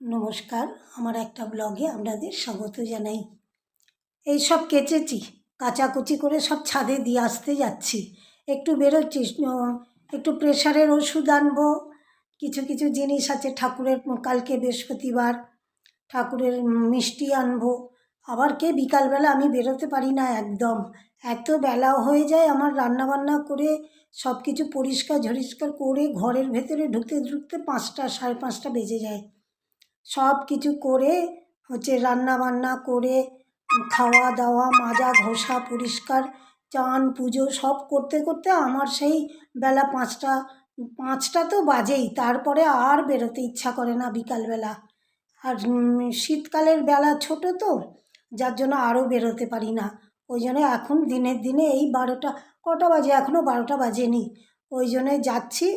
নমস্কার, আমার একটা ব্লগে আপনাদের স্বাগত জানাই। এই সব কেচেছি, কাচাকুচি করে সব ছাদে দিয়ে আসতে যাচ্ছি। একটু বেরোচ্ছি, একটু প্রেশারের ওষুধ আনবো। কিছু কিছু জিনিস আছে ঠাকুরের, কালকে বৃহস্পতিবার, ঠাকুরের মিষ্টি আনবো। আবার বিকালবেলা আমি বেরোতে পারি না একদম, এত বেলা হয়ে যায় আমার রান্নাবান্না করে সব কিছু পরিষ্কার ঝরিষ্কার করে ঘরের ভেতরে ঢুকতে ঢুকতে 5টা, 5:30 বেজে যায়। সব কিছু করে রান্না বান্না করে খাওয়া দাওয়া মাজা ঘষা পরিষ্কার চান পুজো সব করতে করতে আমার সেই বেলা 5টা, 5টা তো বাজেই। তারপরে আর বেরোতে ইচ্ছা করে না বিকালবেলা। আর শীতকালের বেলা ছোট তো, যার জন্য আরও বেরোতে পারি না। ওই জন্য এখন দিনের দিনে এই 12টা, কটা বাজে এখনও 12টা বাজেনি। ওই জন্যে যাচ্ছি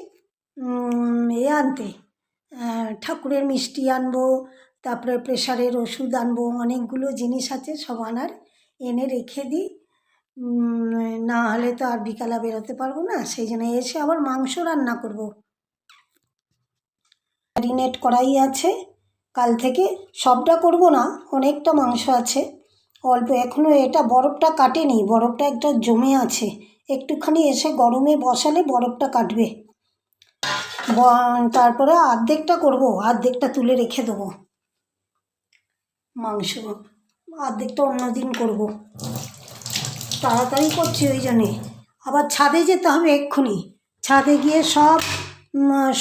আনতে, ঠাকুরের মিষ্টি আনবো, তারপরে প্রেশারের ওষুধ আনবো, অনেকগুলো জিনিস আছে সব আনার, এনে রেখে দিই। না হলে তো আর বিকালে বেরোতে পারবো না, সেই জন্য এসে আবার মাংস রান্না করব। ম্যারিনেট করাই আছে কাল থেকে, সবটা করব না, অনেকটা মাংস আছে অল্প। এখনও এটা বরফটা কাটেনি, বরফটা একটা জমে আছে, একটুখানি এসে গরমে বসালে বরফটা কাটবে। তারপরে অর্ধেকটা করব, অর্ধেকটা তুলে রেখে দেবো মাংস, অর্ধেকটা অন্যদিন করব। তাড়াতাড়ি করছি ওই জন্যে। আবার ছাদে যেতে হবে এক্ষুনি, ছাদে গিয়ে সব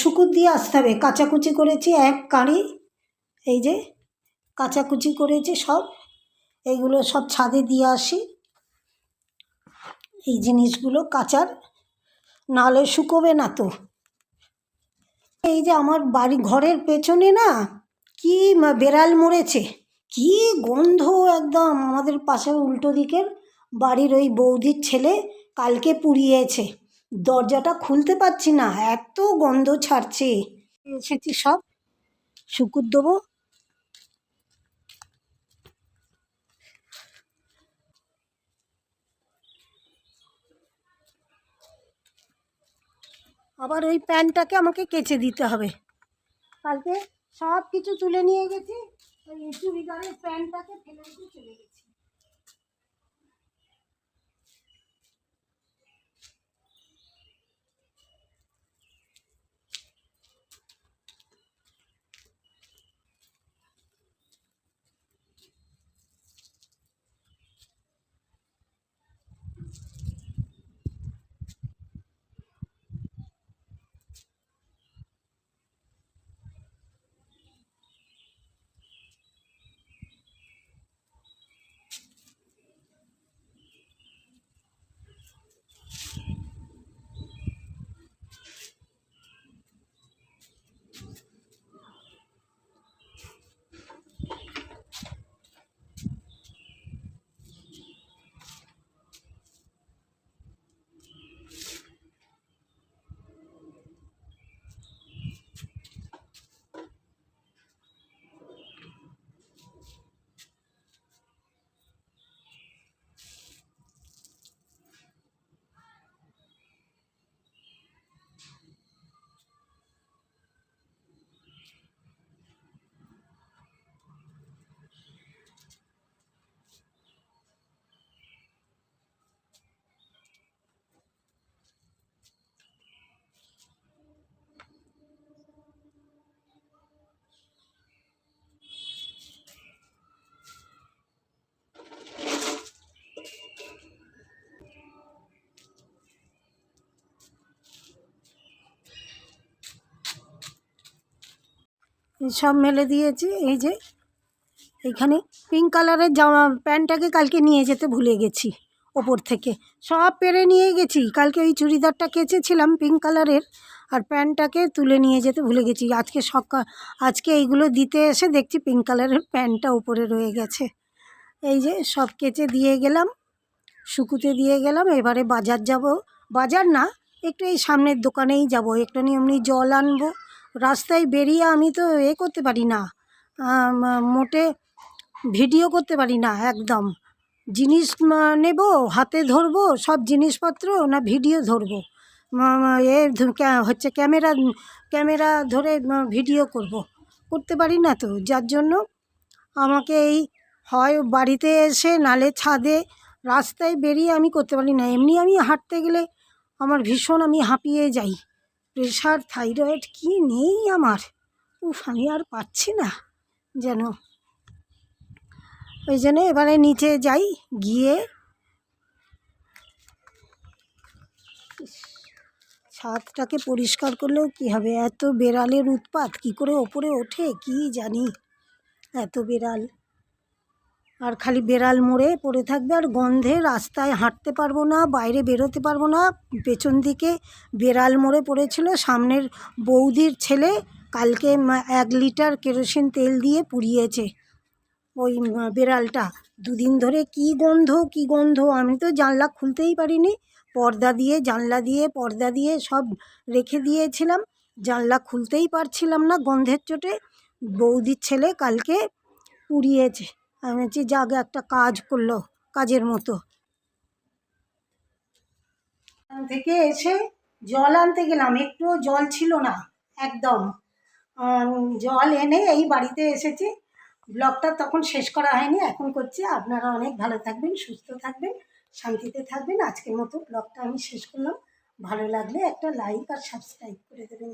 শুকুর দিয়ে আসতে হবে। কাচাকুচি করেছি এক কাঁড়ি, এই যে কাচাকুচি করেছি সব, এইগুলো সব ছাদে দিয়ে আসি। এই জিনিসগুলো কাচার, নাহলে শুকোবে না তো। এই যে আমার বাড়ি ঘরের পেছনে না কি বেড়াল মরেছে, কি গন্ধ একদম। আমাদের পাশের উল্টো দিকের বাড়ির ওই বৌদির ছেলে কালকে পুড়িয়েছে, দরজাটা খুলতে পারছি না, এত গন্ধ ছাড়ছে। এসেছি সব শুকুর দেবো। আবার ওই প্যান্টটাকে আমাকে কেচে দিতে হবে। কালকে সব কিছু তুলে নিয়ে গেছি, ওই চুড়িদারের প্যান্টটাকে ফেলে রেখে চলে গেছি। সব মেলে দিয়েছি। এই যে এইখানে পিঙ্ক কালারের জামা প্যান্টটাকে কালকে নিয়ে যেতে ভুলে গেছি, ওপর থেকে সব পেরে নিয়ে গেছি। কালকে ওই চুড়িদারটা কেচেছিলাম পিঙ্ক কালারের, আর প্যান্টটাকে তুলে নিয়ে যেতে ভুলে গেছি। আজকে এইগুলো দিতে এসে দেখছি পিঙ্ক কালারের প্যান্টটা উপরে রয়ে গেছে। এই যে সব কেচে দিয়ে গেলাম, শুকুতে দিয়ে গেলাম। এবারে বাজার যাব, বাজার না, একটু এই সামনের দোকানেই যাব, একটু এমনি জল আনবো। রাস্তায় বেরিয়ে আমি তো করতে পারি না, মোটে ভিডিও করতে পারি না একদম। জিনিস নেব, হাতে ধরবো সব জিনিসপত্র, না ভিডিও ধরবো, হচ্ছে ক্যামেরা ধরে ভিডিও করব। করতে পারি না, তো যার জন্য আমাকে এই হয় বাড়িতে এসে নালে ছাদে রাস্তায় বেরিয়ে আমি করতে পারি না। এমনি আমি হাঁটতে গেলে আমার ভীষণ আমি হাঁপিয়ে যাই। প্রেশার থাইরয়েড কি নেই আমার, উফ আমি আর পাচ্ছি না যেন। ওই জন্য এবারে নিচে যাই, গিয়ে ছাদটাকে পরিষ্কার করলেও কী হবে, এত বেড়ালের উৎপাত, কী করে ওপরে ওঠে কি জানি, এত বেড়াল। আর খালি বেড়াল মরে পড়ে থাকবে, আর গন্ধে রাস্তায় হাঁটতে পারবো না, বাইরে বেরোতে পারবো না। পেছন দিকে বেড়াল মরে পড়েছিল, সামনের বৌদির ছেলে কালকে 1 লিটার কেরোসিন তেল দিয়ে পুড়িয়েছে ওই বেড়ালটা। 2 দিন ধরে কি গন্ধ, আমি তো জানলা খুলতেই পারিনি, পর্দা দিয়ে জানলা দিয়ে পর্দা দিয়ে সব রেখে দিয়েছিলাম, জানলা খুলতেই পারছিলাম না গন্ধের চোটে। বৌদির ছেলে কালকে পুড়িয়েছে। আমি বলছি যাক একটা কাজ করলো, কাজের মতো। থেকে এসে জল আনতে গেলাম, একটুও জল ছিল না একদম। জল এনে এই বাড়িতে এসেছি। ব্লগটা তখন শেষ করা হয়নি, এখন করছি। আপনারা অনেক ভালো থাকবেন, সুস্থ থাকবেন, শান্তিতে থাকবেন। আজকের মতো ব্লগটা আমি শেষ করলাম। ভালো লাগলে একটা লাইক আর সাবস্ক্রাইব করে দেবেন।